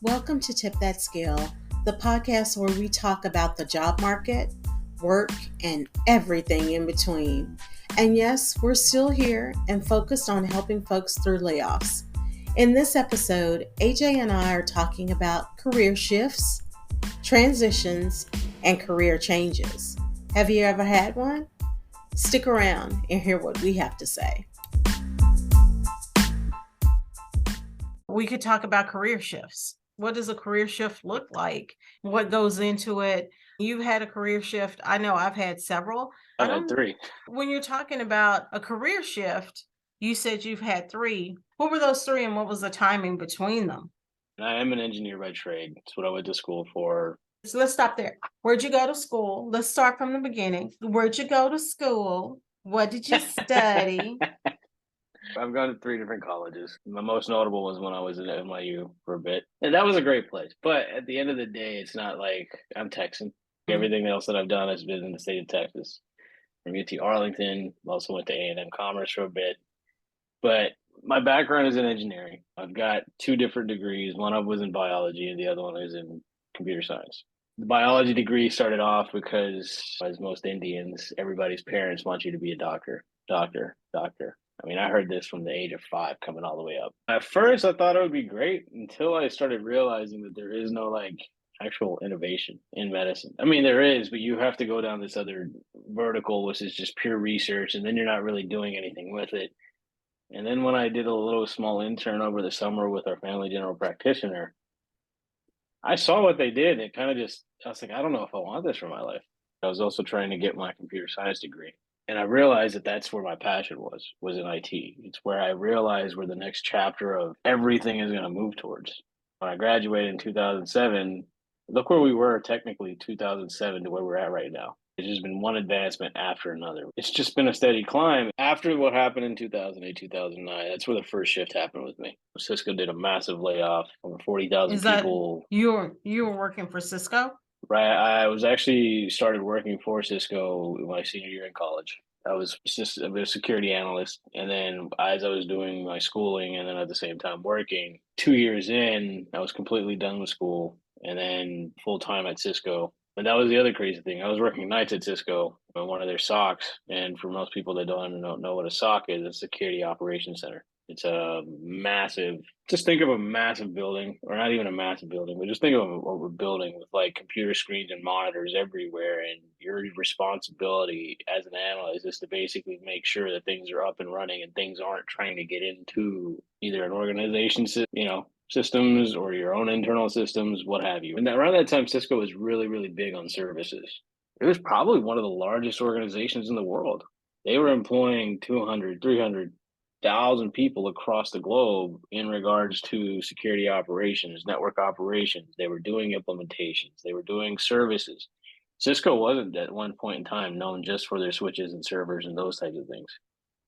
Welcome to Tip That Skill, the podcast where we talk about the job market, work, and everything in between. And yes, we're still here and focused on helping folks through layoffs. In this episode, AJ and I are talking about career shifts, transitions, and career changes. Have you ever had one? Stick around and hear what we have to say. We could talk about career shifts. What does a career shift look like? What goes into it? You've had a career shift. I know I've had several. I've had three. When you're talking about a career shift, you said you've had three. What were those three and what was the timing between them? I am an engineer by trade. That's what I went to school for. So let's stop there. Where'd you go to school? Let's start from the beginning. Where'd you go to school? What did you study? I've gone to three different colleges. My most notable was when I was at NYU for a bit. And that was a great place. But at the end of the day, it's not like I'm Texan. Everything else that I've done has been in the state of Texas. From UT Arlington, also went to A&M Commerce for a bit. But my background is in engineering. I've got two different degrees. One of them was in biology and the other one is in computer science. The biology degree started off because, as most Indians, everybody's parents want you to be a doctor, doctor, doctor. I mean, I heard this from the age of 5 coming all the way up. At first, I thought it would be great until I started realizing that there is no actual innovation in medicine. I mean, there is, but you have to go down this other vertical, which is just pure research, and then you're not really doing anything with it. And then when I did a little small intern over the summer with our family general practitioner, I saw what they did. It kind of I was like, I don't know if I want this for my life. I was also trying to get my computer science degree. And I realized that that's where my passion was in IT. It's where I realized where the next chapter of everything is going to move towards. When I graduated in 2007, look where we were technically 2007 to where we're at right now. It's just been one advancement after another. It's just been a steady climb. After what happened in 2008, 2009, that's where the first shift happened with me. Cisco did a massive layoff, over 40,000 people. You were working for Cisco? Right. I was actually started working for Cisco my senior year in college. I was just a security analyst. And then as I was doing my schooling and then at the same time working, 2 years in, I was completely done with school and then full time at Cisco. And that was the other crazy thing. I was working nights at Cisco on one of their SOCs. And for most people that don't know what a SOC is, it's a security operations center. It's a massive, just think of a massive building, or not even a massive building, but just think of a building with like computer screens and monitors everywhere. And your responsibility as an analyst is to basically make sure that things are up and running and things aren't trying to get into either an organization, systems or your own internal systems, what have you. And around that time, Cisco was really, really big on services. It was probably one of the largest organizations in the world. They were employing 200, 300,000 people across the globe in regards to security operations, network operations. They were doing implementations, they were doing services. Cisco wasn't at one point in time known just for their switches and servers and those types of things.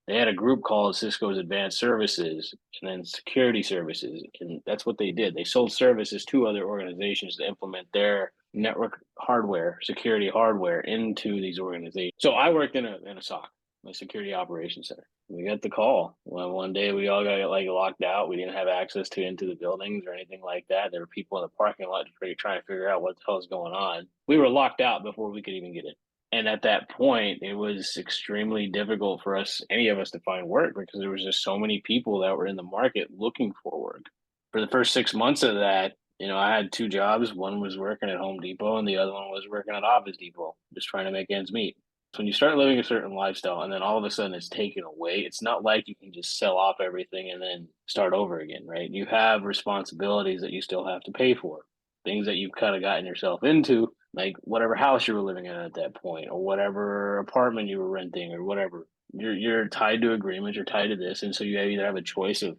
They had a group called Cisco's Advanced Services and then Security Services. And that's what they did. They sold services to other organizations to implement their network hardware, security hardware into these organizations. So I worked in a SOC, a security operations center. We got the call. Well, one day we all got locked out. We didn't have access into the buildings or anything like that. There were people in the parking lot trying to figure out what the hell is going on. We were locked out before we could even get in. And at that point, it was extremely difficult for any of us to find work because there was just so many people that were in the market looking for work. For the first 6 months of that, I had two jobs. One was working at Home Depot and the other one was working at Office Depot, just trying to make ends meet. So when you start living a certain lifestyle and then all of a sudden it's taken away, it's not like you can just sell off everything and then start over again, right? You have responsibilities that you still have to pay for, things that you've kind of gotten yourself into, like whatever house you were living in at that point or whatever apartment you were renting or whatever. You're tied to agreements, you're tied to this. And so you either have a choice of,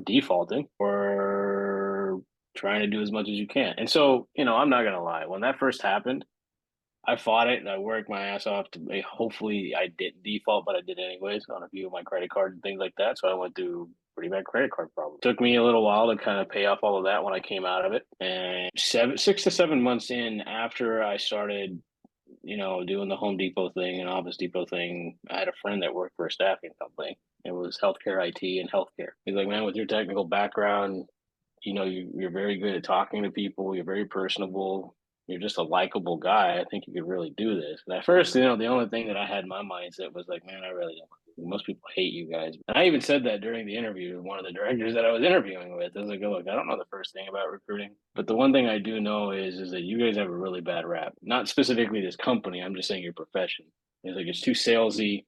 defaulting or trying to do as much as you can. And so, I'm not going to lie. When that first happened, I fought it and I worked my ass off to hopefully I didn't default, but I did anyways on a few of my credit cards and things like that. So I went through pretty bad credit card problems. Took me a little while to kind of pay off all of that when I came out of it. And 6 to 7 months in after I started, doing the Home Depot thing and Office Depot thing, I had a friend that worked for a staffing company. It was healthcare IT and healthcare. He's like, man, with your technical background, you're very good at talking to people. You're very personable. You're just a likable guy. I think you could really do this. And at first, the only thing that I had in my mindset was like, man, I really don't. Most people hate you guys. And I even said that during the interview to one of the directors that I was interviewing with. I was like, oh, look, I don't know the first thing about recruiting, but the one thing I do know is that you guys have a really bad rap. Not specifically this company. I'm just saying your profession. It's like it's too salesy.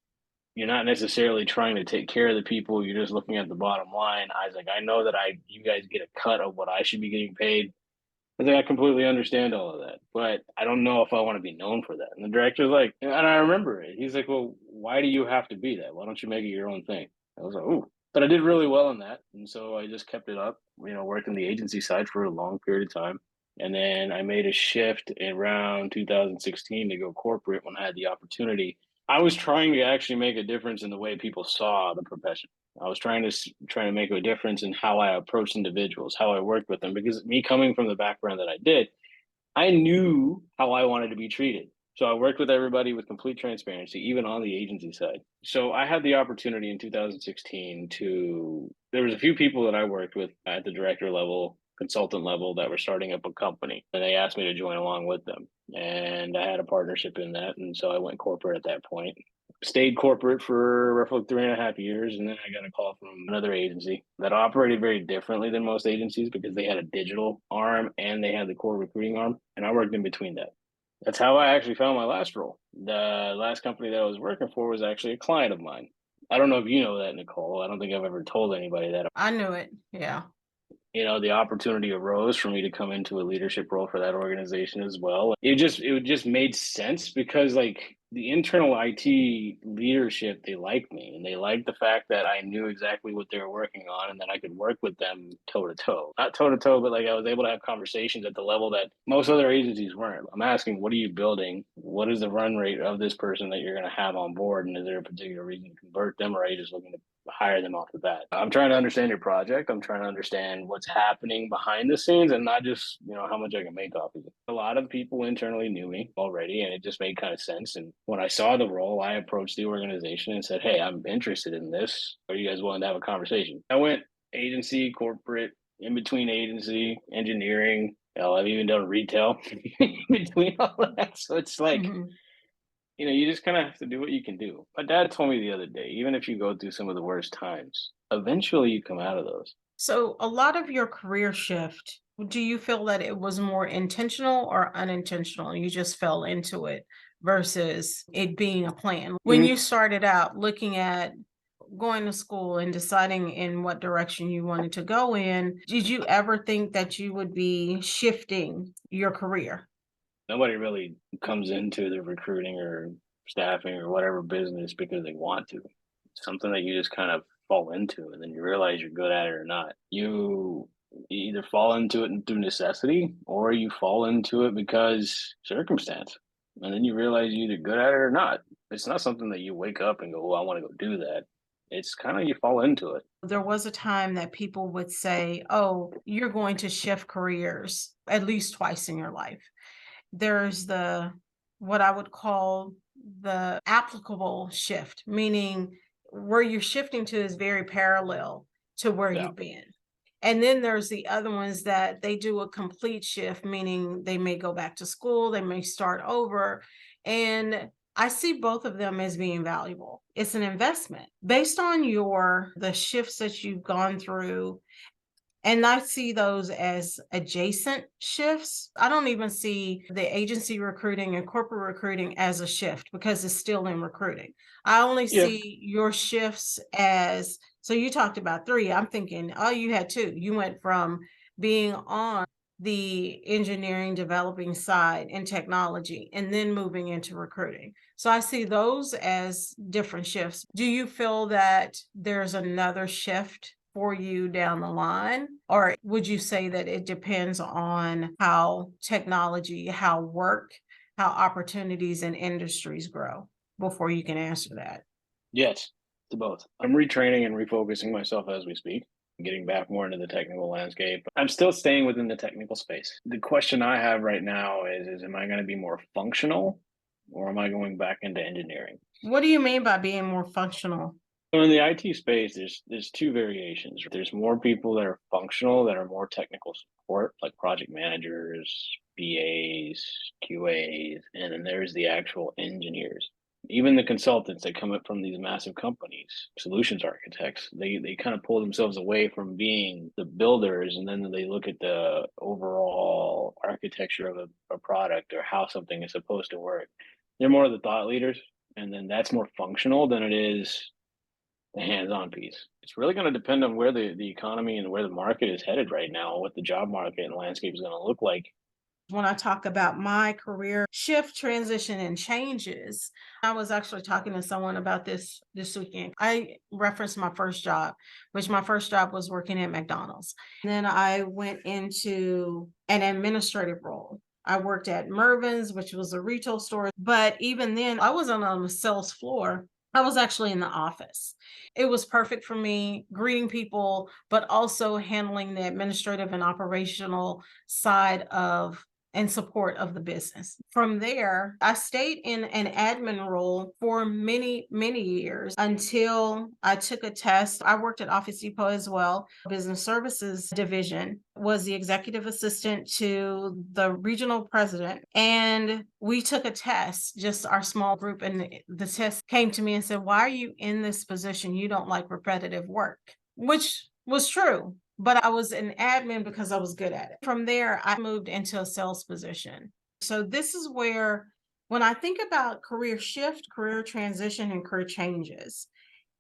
You're not necessarily trying to take care of the people. You're just looking at the bottom line. I was like, I know that you guys get a cut of what I should be getting paid. I think I completely understand all of that, but I don't know if I want to be known for that. And the director's like, and I remember it. He's like, well, why do you have to be that? Why don't you make it your own thing? I was like, oh, but I did really well in that. And so I just kept it up, working the agency side for a long period of time. And then I made a shift around 2016 to go corporate when I had the opportunity. I was trying to actually make a difference in the way people saw the profession. I was trying to make a difference in how I approached individuals, how I worked with them, because me coming from the background that I did, I knew how I wanted to be treated. So I worked with everybody with complete transparency, even on the agency side. So I had the opportunity in 2016 there was a few people that I worked with at the director level, consultant level that were starting up a company, and they asked me to join along with them. And I had a partnership in that. And so I went corporate at that point. Stayed corporate for roughly 3.5 years, and then I got a call from another agency that operated very differently than most agencies because they had a digital arm and they had the core recruiting arm, and I worked in between that. That's how I actually found my last role. The last company that I was working for was actually a client of mine. I don't know if you know that, Nicole. I don't think I've ever told anybody that. I knew it. Yeah. The opportunity arose for me to come into a leadership role for that organization as well. It just made sense because like the internal IT leadership, they liked me and they liked the fact that I knew exactly what they were working on and that I could work with them toe to toe. Not toe to toe, but like I was able to have conversations at the level that most other agencies weren't. I'm asking, what are you building? What is the run rate of this person that you're going to have on board? And is there a particular reason to convert them, or are you just looking to hire them off the bat? I'm trying to understand your project. I'm trying to understand what's happening behind the scenes and not just, how much I can make off of it. A lot of people internally knew me already and it just made kind of sense. And when I saw the role, I approached the organization and said, hey, I'm interested in this. Are you guys willing to have a conversation? I went agency, corporate, in between agency, engineering. Hell, I've even done retail in between all that. So it's like, you just kind of have to do what you can do. My dad told me the other day, even if you go through some of the worst times, eventually you come out of those. So a lot of your career shift, do you feel that it was more intentional or unintentional? You just fell into it versus it being a plan. When you started out looking at going to school and deciding in what direction you wanted to go in, did you ever think that you would be shifting your career? Nobody really comes into the recruiting or staffing or whatever business because they want to. It's something that you just kind of fall into, and then you realize you're good at it or not. You either fall into it through necessity or you fall into it because circumstance. And then you realize you're either good at it or not. It's not something that you wake up and go, oh, I want to go do that. It's kind of you fall into it. There was a time that people would say, oh, you're going to shift careers at least twice in your life. There's what I would call the applicable shift, meaning where you're shifting to is very parallel to where Yeah. you've been. And then there's the other ones that they do a complete shift, meaning they may go back to school, they may start over. And I see both of them as being valuable. It's an investment based on the shifts that you've gone through. And I see those as adjacent shifts. I don't even see the agency recruiting and corporate recruiting as a shift because it's still in recruiting. I only Yeah. see your shifts as, so you talked about 3. I'm thinking, oh, you had 2. You went from being on the engineering developing side and technology and then moving into recruiting. So I see those as different shifts. Do you feel that there's another shift for you down the line? Or would you say that it depends on how technology, how work, how opportunities and industries grow before you can answer that? Yes, to both. I'm retraining and refocusing myself as we speak, getting back more into the technical landscape. I'm still staying within the technical space. The question I have right now is am I going to be more functional or am I going back into engineering? What do you mean by being more functional? So in the IT space, there's two variations. There's more people that are functional, that are more technical support, like project managers, BAs, QAs, and then there's the actual engineers. Even the consultants that come up from these massive companies, solutions architects, they kind of pull themselves away from being the builders, and then they look at the overall architecture of a product or how something is supposed to work. They're more of the thought leaders, and then that's more functional than it is the hands-on piece. It's really going to depend on where the economy and where the market is headed right now, what the job market and landscape is going to look like. When I talk about my career shift, transition, and changes, I was actually talking to someone about this weekend. I referenced my first job, which my first job was working at McDonald's. And then I went into an administrative role. I worked at Mervyn's, which was a retail store. But even then, I wasn't on the sales floor. I was actually in the office. It was perfect for me, greeting people, but also handling the administrative and operational side of and support of the business. From there, I stayed in an admin role for many, many years until I took a test. I worked at Office Depot as well, business services division, was the executive assistant to the regional president. And we took a test, just our small group, and the test came to me and said, "Why are you in this position? You don't like repetitive work," which was true. But I was an admin because I was good at it. From there, I moved into a sales position. So this is where, when I think about career shift, career transition, and career changes,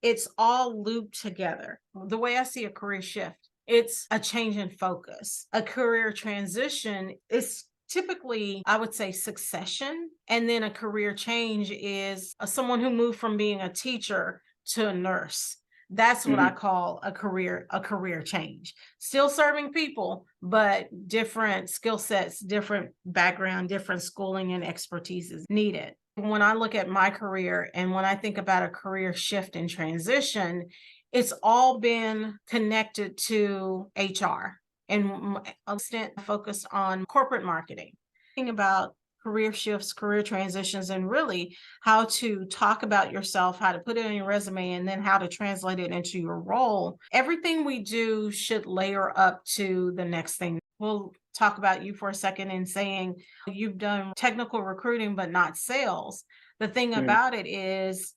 it's all looped together. The way I see a career shift, it's a change in focus. A career transition is typically, I would say, succession. And then a career change is someone who moved from being a teacher to a nurse. That's what I Mhm. call a career change. Still serving people, but different skill sets, different background, different schooling and expertise is needed. When I look at my career and when I think about a career shift and transition, it's all been connected to HR and extent focused on corporate marketing. Think about career shifts, career transitions, and really how to talk about yourself, how to put it on your resume, and then how to translate it into your role. Everything we do should layer up to the next thing. We'll talk about you for a second and saying you've done technical recruiting, but not sales. The thing Mhm. about it is,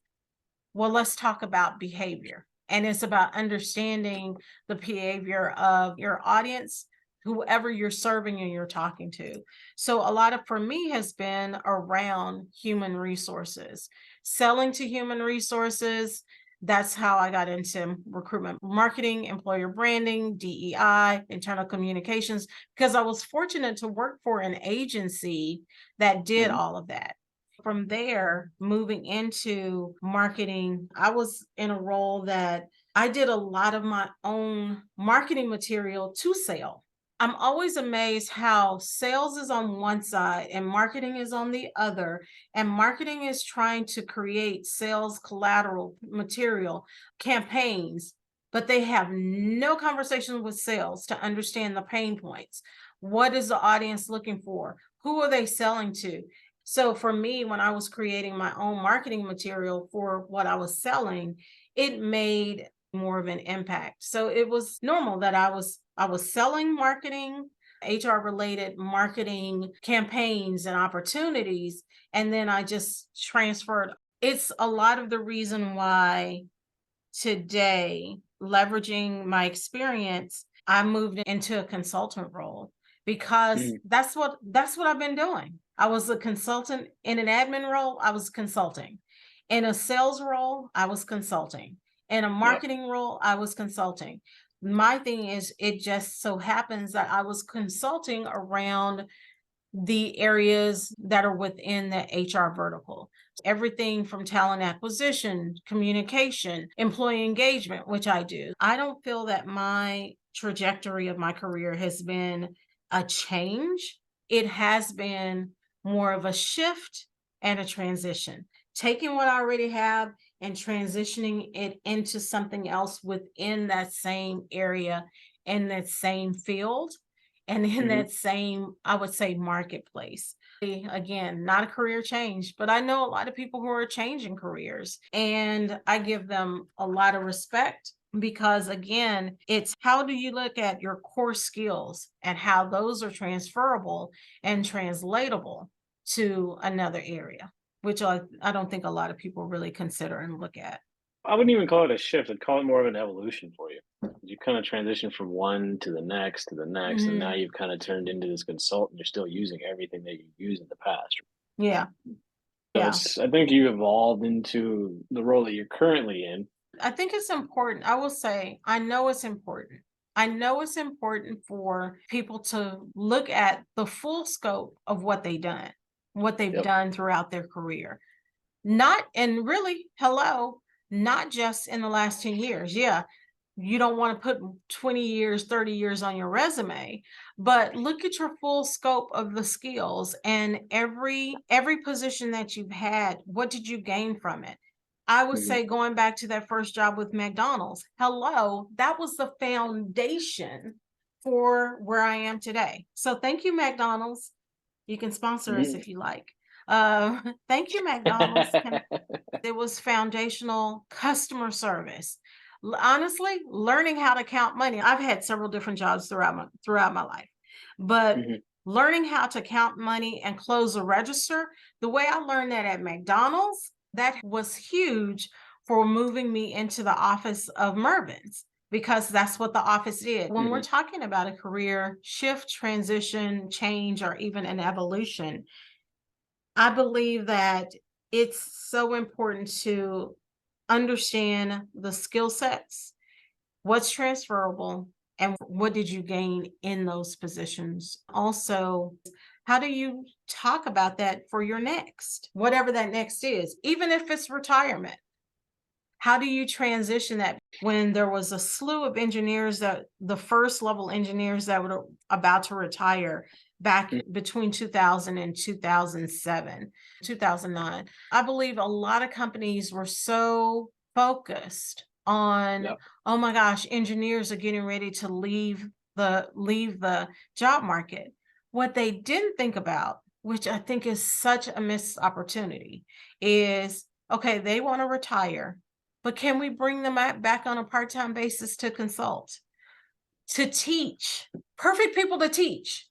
well, let's talk about behavior. And it's about understanding the behavior of your audience, whoever you're serving and you're talking to. So a lot of for me has been around human resources, selling to human resources. That's how I got into recruitment marketing, employer branding, DEI, internal communications, because I was fortunate to work for an agency that did Mhm. all of that. From there, moving into marketing, I was in a role that I did a lot of my own marketing material to sell. I'm always amazed how sales is on one side and marketing is on the other, and marketing is trying to create sales collateral material, campaigns, but they have no conversation with sales to understand the pain points. What is the audience looking for? Who are they selling to? So for me, when I was creating my own marketing material for what I was selling, it made more of an impact. So it was normal that I was selling marketing, HR related marketing campaigns and opportunities, and then I just transferred. It's a lot of the reason why today, leveraging my experience, I moved into a consultant role because Mhm. that's what I've been doing. I was a consultant in an admin role, I was consulting. In a sales role, I was consulting. In a Yep. marketing role, I was consulting. My thing is, it just so happens that I was consulting around the areas that are within the HR vertical. Everything from talent acquisition, communication, employee engagement, which I do. I don't feel that my trajectory of my career has been a change. It has been more of a shift and a transition. Taking what I already have and transitioning it into something else within that same area and that same field and in Mhm. that same, I would say, marketplace. Again, not a career change, but I know a lot of people who are changing careers, and I give them a lot of respect because, again, it's how do you look at your core skills and how those are transferable and translatable to another area, which I don't think a lot of people really consider and look at. I wouldn't even call it a shift. I'd call it more of an evolution for you. You kind of transition from one to the next, and now Mhm. you've kind of turned into this consultant. You're still using everything that you used in the past. Yeah, So yeah. it's, I think you evolved into the role that you're currently in. I think it's important. I will say, I know it's important. I know it's important for people to look at the full scope of what they've Yep. done throughout their career. Not, and really, hello, not just in the last 10 years. Yeah, you don't want to put 20 years, 30 years on your resume, but look at your full scope of the skills and every position that you've had, what did you gain from it? I would Hmm. say going back to that first job with McDonald's, hello, that was the foundation for where I am today. So thank you, McDonald's. You can sponsor us Hmm. if you like. Thank you, McDonald's. It was foundational customer service. Honestly, learning how to count money. I've had several different jobs throughout my life, but Hmm. learning how to count money and close a register, the way I learned that at McDonald's, that was huge for moving me into the office of Mervyn's because that's what the office did. When we're Hmm. talking about a career shift, transition, change, or even an evolution, I believe that it's so important to understand the skill sets, what's transferable, and what did you gain in those positions. Also, how do you talk about that for your next, whatever that next is, even if it's retirement? How do you transition that when there was a slew of engineers that the first level engineers that were about to retire back between 2000 and 2007, 2009? I believe a lot of companies were so focused on, Yep. oh my gosh, engineers are getting ready to leave the job market. What they didn't think about, which I think is such a missed opportunity, is okay, they want to retire, but can we bring them back on a part-time basis to consult, to teach? Perfect people to teach.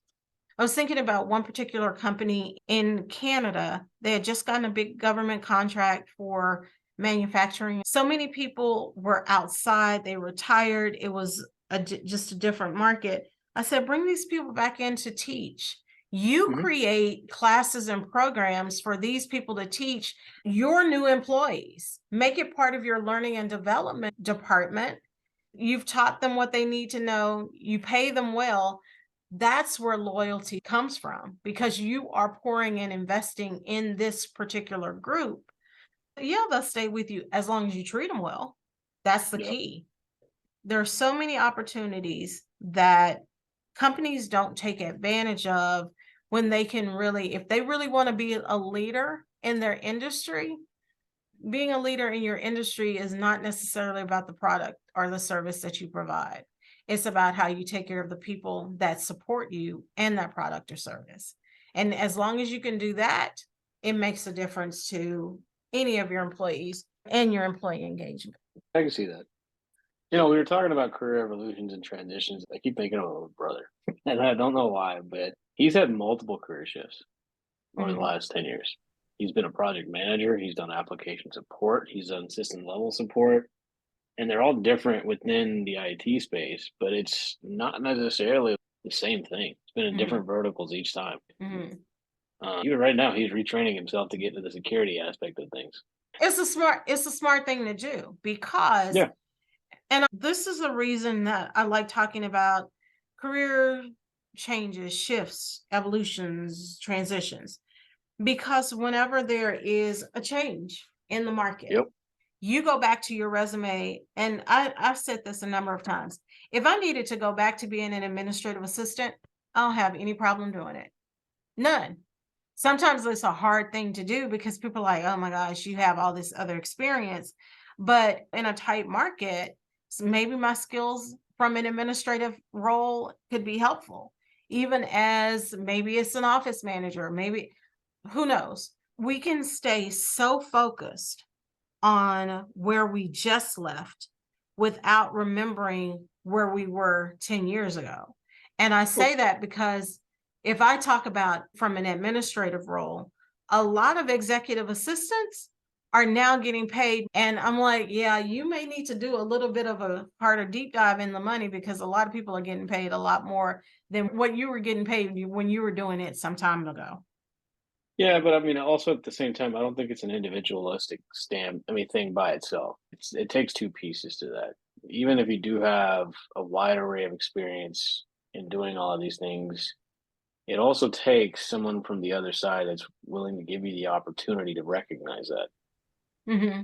I was thinking about one particular company in Canada. They had just gotten a big government contract for manufacturing. So many people were outside, they retired. It was just a different market. I said, bring these people back in to teach. You Hmm. create classes and programs for these people to teach your new employees. Make it part of your learning and development department. You've taught them what they need to know, you pay them well. That's where loyalty comes from because you are pouring and investing in this particular group. Yeah, they'll stay with you as long as you treat them well. That's the Yep. key. There are so many opportunities that companies don't take advantage of when they can really, if they really want to be a leader in their industry, being a leader in your industry is not necessarily about the product or the service that you provide. It's about how you take care of the people that support you and that product or service. And as long as you can do that, it makes a difference to any of your employees and your employee engagement. I can see that. You know, we were talking about career evolutions and transitions. I keep thinking of my brother, and I don't know why, but he's had multiple career shifts over the Mhm. last 10 years. He's been a project manager, he's done application support, he's done system level support, and they're all different within the IT space, but it's not necessarily the same thing. It's been in different Mhm. verticals each time. Mhm. Even right now, he's retraining himself to get into the security aspect of things. It's a smart thing to do because, Yeah. and this is the reason that I like talking about career changes, shifts, evolutions, transitions, because whenever there is a change in the market, Yep. you go back to your resume, and I've said this a number of times. If I needed to go back to being an administrative assistant, I don't have any problem doing it. None. Sometimes it's a hard thing to do because people are like, oh my gosh, you have all this other experience. But in a tight market, maybe my skills from an administrative role could be helpful. even as maybe it's an office manager, maybe who knows? We can stay so focused on where we just left without remembering where we were 10 years ago. And I Well, say that because if I talk about from an administrative role, a lot of executive assistants are now getting paid. And I'm like, yeah, you may need to do a little bit of a harder deep dive in the money because a lot of people are getting paid a lot more than what you were getting paid when you were doing it some time ago. yeah, but I mean, also at the same time, I don't think it's an individualistic thing by itself. It takes two pieces to that. Even if you do have a wide array of experience in doing all of these things, it also takes someone from the other side that's willing to give you the opportunity to recognize that. Hmm.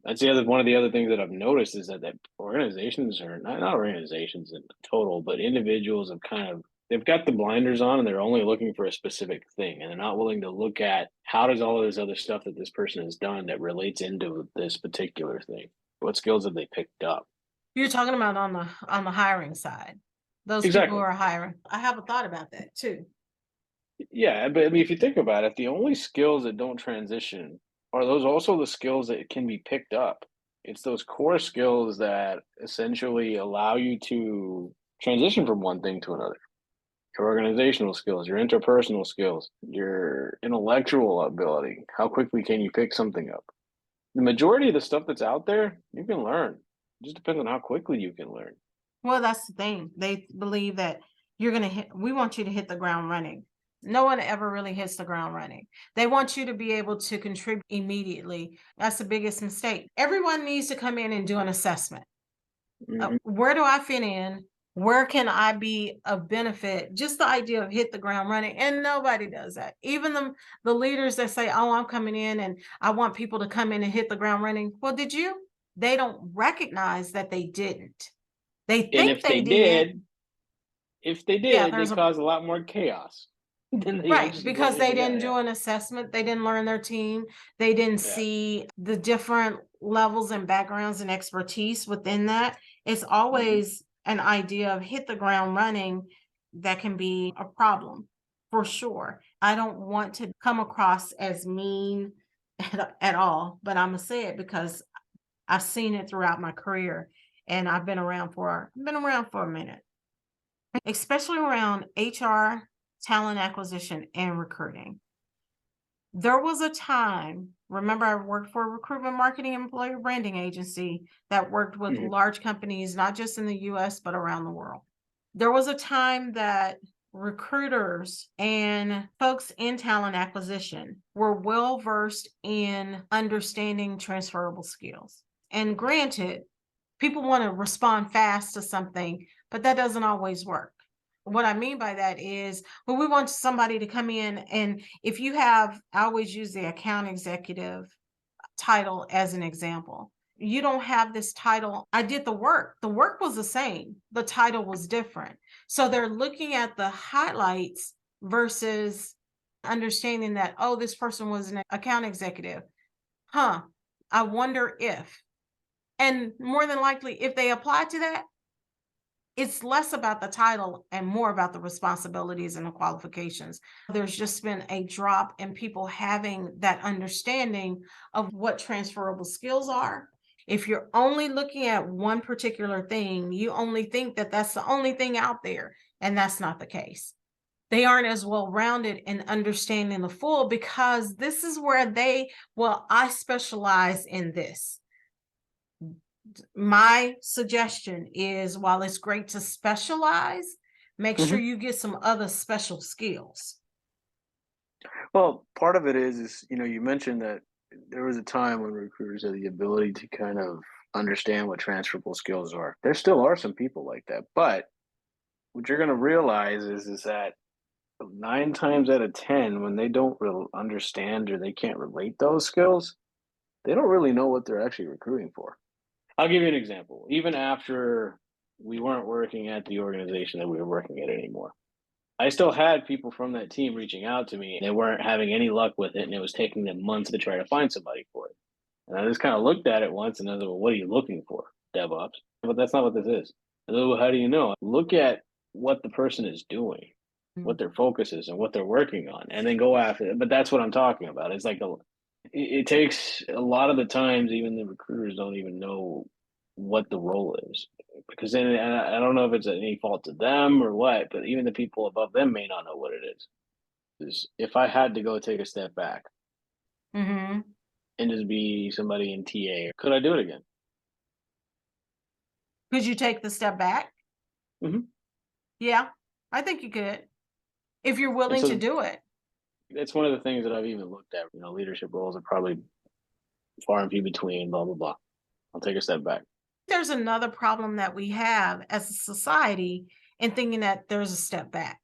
That's the other one of the other things that I've noticed is that organizations are not organizations in total, but individuals have kind of they've got the blinders on and they're only looking for a specific thing and they're not willing to look at how does all of this other stuff that this person has done that relates into this particular thing. What skills have they picked up? You're talking about on the hiring side, those people who Exactly. are hiring. I have a thought about that too. Yeah, but I mean if you think about it, the only skills that don't transition are those also the skills that can be picked up. It's those core skills that essentially allow you to transition from one thing to another. Your organizational skills, your interpersonal skills, your intellectual ability. How quickly can you pick something up? The majority of the stuff that's out there, you can learn. It just depends on how quickly you can learn. Well, that's the thing. They believe that you're gonna hit. We want you to hit the ground running. No one ever really hits the ground running. They want you to be able to contribute immediately. That's the biggest mistake. Everyone needs to come in and do an assessment. Mhm. Where do I fit in? Where can I be of benefit? Just the idea of hit the ground running, and nobody does that. Even the leaders that say, "Oh, I'm coming in and I want people to come in and hit the ground running." Well, did you? They don't recognize that they didn't. They And think they did. if they Yeah, did, they there's a cause a lot more chaos than they right, actually because did. they Yeah, didn't yeah, do an assessment, they didn't learn their team, they didn't yeah. see the different levels and backgrounds and expertise within that. It's Mhm. always an idea of hit the ground running that can be a problem for sure. I don't want to come across as mean at all, but I'm gonna say it because I've seen it throughout my career and I've been around for a minute, especially around HR, talent acquisition, and recruiting. There was a time, remember, I worked for a recruitment marketing employer branding agency that worked with Mhm. large companies, not just in the US, but around the world. There was a time that recruiters and folks in talent acquisition were well versed in understanding transferable skills. And granted, people want to respond fast to something, but that doesn't always work. What I mean by that is when we want somebody to come in, and if you have, I always use the account executive title as an example. You don't have this title. I did the work. The work was the same. The title was different. So they're looking at the highlights versus understanding that, oh, this person was an account executive. Huh. I wonder if. And more than likely, if they apply to that, it's less about the title and more about the responsibilities and the qualifications. There's just been a drop in people having that understanding of what transferable skills are. If you're only looking at one particular thing, you only think that that's the only thing out there, and that's not the case. They aren't as well rounded in understanding the full because this is where well, I specialize in this. My suggestion is while it's great to specialize, make sure Mhm. you get some other special skills. Well, part of it is you mentioned that there was a time when recruiters had the ability to kind of understand what transferable skills are. There still are some people like that, but what you're going to realize is that 9 times out of 10, when they don't really understand or they can't relate those skills, they don't really know what they're actually recruiting for. I'll give you an example. Even after we weren't working at the organization that we were working at anymore, I still had people from that team reaching out to me. They weren't having any luck with it, and it was taking them months to try to find somebody for it. And I just kind of looked at it once and I was like, well, what are you looking for? DevOps. But that's not what this is. I said, well, how do you know? Look at what the person is doing. what their focus is and what they're working on, and then go after it. But that's what I'm talking about. It's like it takes a lot of the times, even the recruiters don't even know what the role is, because then and I don't know if it's any fault to them or what, but even the people above them may not know what it is. Is if I had to go take a step back Mm-hmm. and just be somebody in TA, could I do it again? Could you take the step back? Mhm. Yeah, I think you could, if you're And willing to so do it. it's one of the things that I've even looked at. Leadership roles are probably far and few between. Blah blah blah. I'll take a step back. There's another problem that we have as a society in thinking that there's a step back.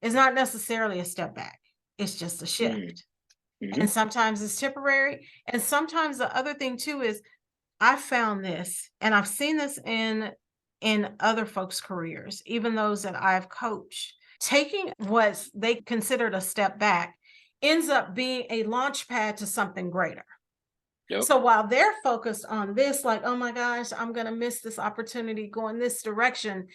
It's not necessarily a step back. It's just a shift. Mm-hmm. And sometimes it's temporary. And sometimes the other thing too is I found this, and I've seen this in other folks' careers, even those that I've coached. Taking what they considered a step back ends up being a launch pad to something greater. Yep. So while they're focused on this, like, oh my gosh, I'm gonna miss this opportunity going this direction,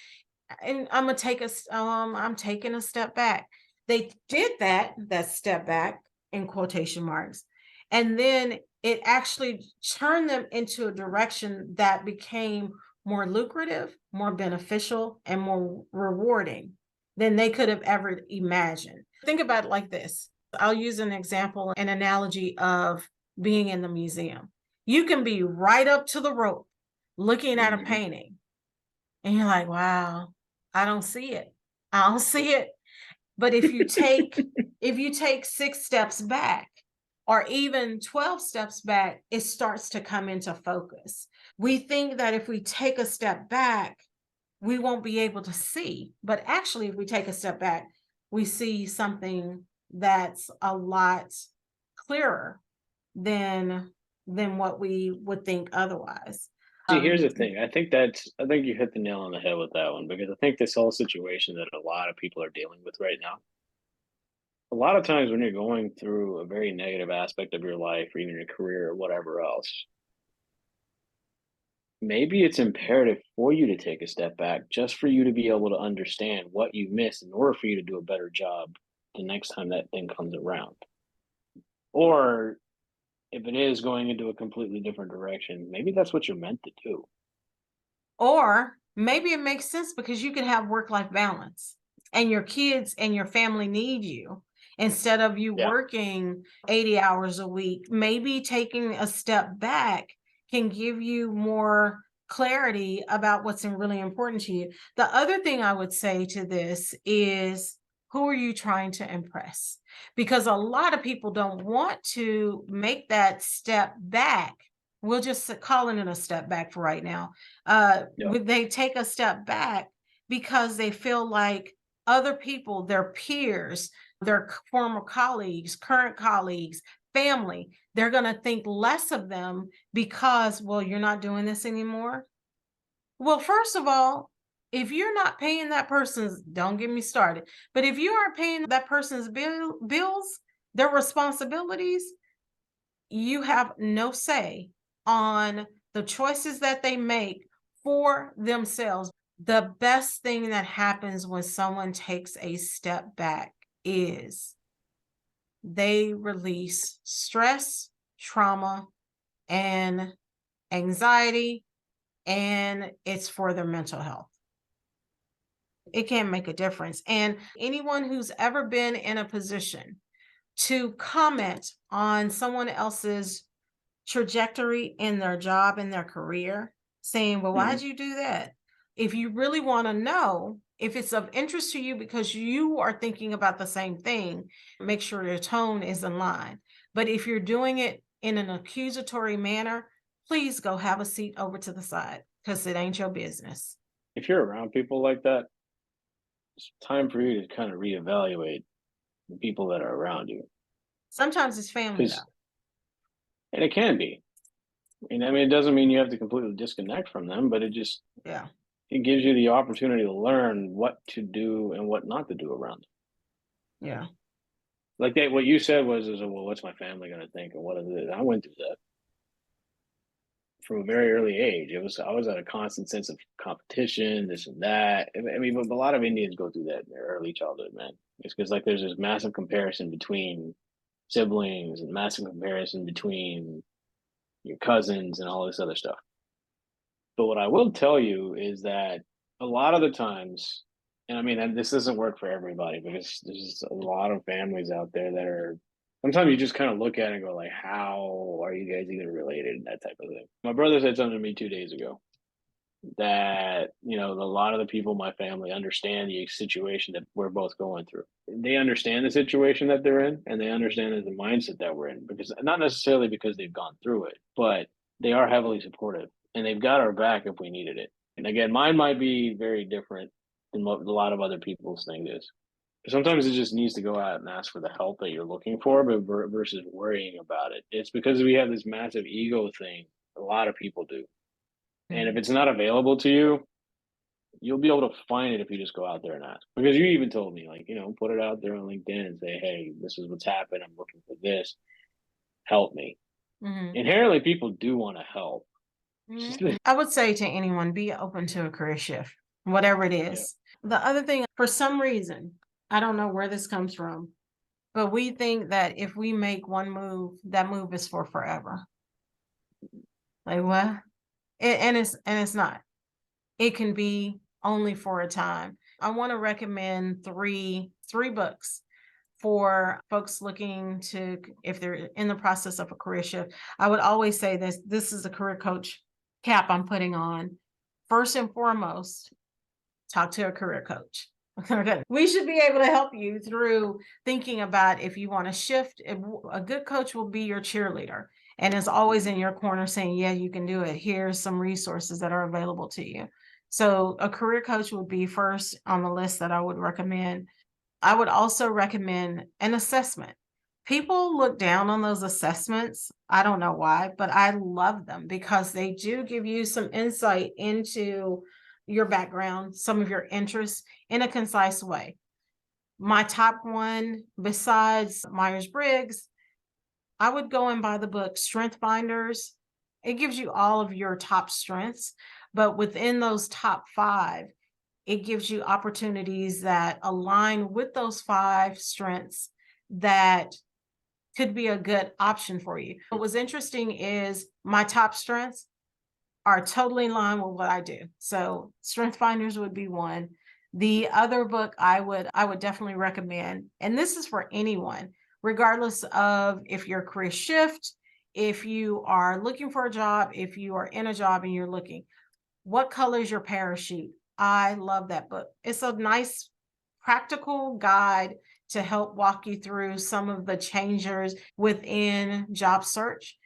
and I'm taking a step back. They did that step back in quotation marks, and then it actually turned them into a direction that became more lucrative, more beneficial, and more rewarding than they could have ever imagined. Think about it like this. I'll use an example, an analogy of being in the museum. You can be right up to the rope looking at a Mm-hmm. painting, and you're like, wow, I don't see it. I don't see it. But if you take 6 steps back or even 12 steps back, it starts to come into focus. We think that if we take a step back, we won't be able to see. But actually, if we take a step back, we see something that's a lot clearer than what we would think otherwise. See, here's the thing. I think you hit the nail on the head with that one, because I think this whole situation that a lot of people are dealing with right now. A lot of times when you're going through a very negative aspect of your life or even your career or whatever else, maybe it's imperative for you to take a step back just for you to be able to understand what you missed in order for you to do a better job the next time that thing comes around. Or if it is going into a completely different direction, maybe that's what you're meant to do. Or maybe it makes sense because you can have work-life balance and your kids and your family need you. Instead of you Yeah. working 80 hours a week, maybe taking a step back can give you more clarity about what's really important to you. The other thing I would say to this is, who are you trying to impress? Because a lot of people don't want to make that step back. We'll just call it a step back for right now. Yeah. They take a step back because they feel like other people, their peers, their former colleagues, current colleagues, family, they're going to think less of them because, well, you're not doing this anymore. Well, first of all, if you're not paying that person's, don't get me started, but if you aren't paying that person's bills, their responsibilities, you have no say on the choices that they make for themselves. The best thing that happens when someone takes a step back is they release stress, trauma, and anxiety, and it's for their mental health. It can make a difference. And anyone who's ever been in a position to comment on someone else's trajectory in their job, in their career, saying, well, why'd Mhm. you do that? If you really want to know if it's of interest to you because you are thinking about the same thing, make sure your tone is in line. But if you're doing it in an accusatory manner, please go have a seat over to the side because it ain't your business. If you're around people like that, it's time for you to kind of reevaluate the people that are around you. Sometimes it's family though. And it can be. And I mean, it doesn't mean you have to completely disconnect from them, but Yeah. it gives you the opportunity to learn what to do and what not to do around them. Yeah. Like that, what you said was, well, what's my family going to think, and what is it? I went through that. from a very early age. I was at a constant sense of competition, this and that. I mean, but a lot of Indians go through that in their early childhood, man. It's because like there's this massive comparison between siblings and massive comparison between your cousins and all this other stuff. But what I will tell you is that a lot of the times, and I mean, and this doesn't work for everybody because there's a lot of families out there that are sometimes you just kind of look at it and go like, how are you guys even related? That type of thing. My brother said something to me 2 days ago that, you know, a lot of the people in my family understand the situation that we're both going through. They understand the situation that they're in and they understand the mindset that we're in because not necessarily because they've gone through it, but they are heavily supportive and they've got our back if we needed it. And again, mine might be very different than what a lot of other people's thing is. Sometimes it just needs to go out and ask for the help that you're looking for, but versus worrying about it. It's because we have this massive ego thing. A lot of people do. And if it's not available to you, you'll be able to find it if you just go out there and ask. Because you even told me, like, you know, put it out there on LinkedIn and say, hey, this is what's happened. I'm looking for this. Help me. Inherently, people do want to help. I would say to anyone, be open to a career shift, whatever it is. Yeah. The other thing, for some reason, I don't know where this comes from, but we think that if we make one move, that move is for forever. Like what? And it's not. It can be only for a time. I want to recommend three books for folks looking to, if they're in the process of a career shift. I would always say this is a career coach cap I'm putting on. First and foremost, talk to a career coach. We should be able to help you through thinking about if you want to shift. A good coach will be your cheerleader and is always in your corner saying, yeah, you can do it. Here's some resources that are available to you. So a career coach would be first on the list that I would recommend. I would also recommend an assessment. People look down on those assessments. I don't know why, but I love them because they do give you some insight into your background, some of your interests in a concise way. My top one, besides Myers-Briggs, I would go and buy the book Strength Finders. It gives you all of your top strengths, but within those top 5, it gives you opportunities that align with those 5 strengths that could be a good option for you. What was interesting is my top strengths are totally in line with what I do. So Strength Finders would be one. The other book I would definitely recommend, and this is for anyone, regardless of if you're a career shift, if you are looking for a job, if you are in a job and you're looking, What Color is Your Parachute? I love that book. It's a nice practical guide to help walk you through some of the changers within job search.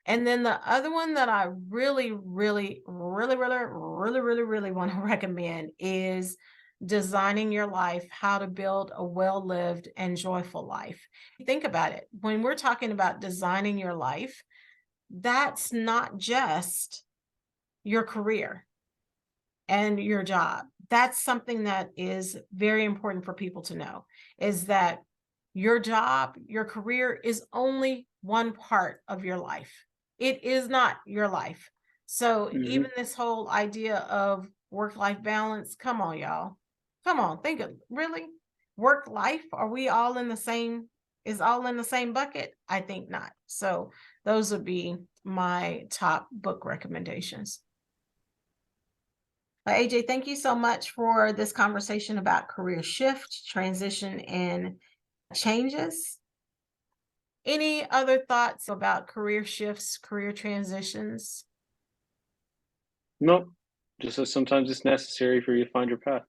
And then the other one that I really want to recommend is Designing Your Life, How to Build a Well-Lived and Joyful Life. Think about it. When we're talking about designing your life, that's not just your career and your job. That's something that is very important for people to know, is that your job, your career is only one part of your life. It is not your life. So even this whole idea of work-life balance, come on, y'all. Come on, think of really work-life. Are we all in the same, is all in the same bucket? I think not. So those would be my top book recommendations. AJ, thank you so much for this conversation about career shift, transition, and changes. Any other thoughts about career shifts, career transitions? No, just that sometimes it's necessary for you to find your path.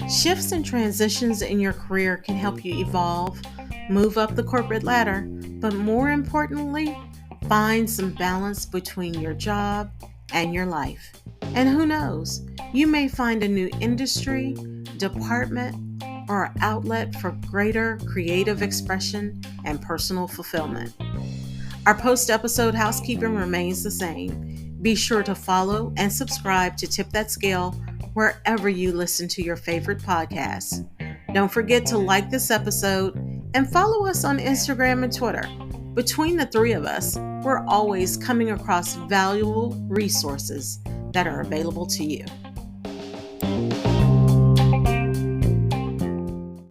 Shifts and transitions in your career can help you evolve, move up the corporate ladder, but more importantly, find some balance between your job and your life. And who knows, you may find a new industry, department, or outlet for greater creative expression and personal fulfillment. Our post-episode housekeeping remains the same. Be sure to follow and subscribe to Tip That Scale wherever you listen to your favorite podcasts. Don't forget to like this episode and follow us on Instagram and Twitter. Between the three of us, we're always coming across valuable resources that are available to you.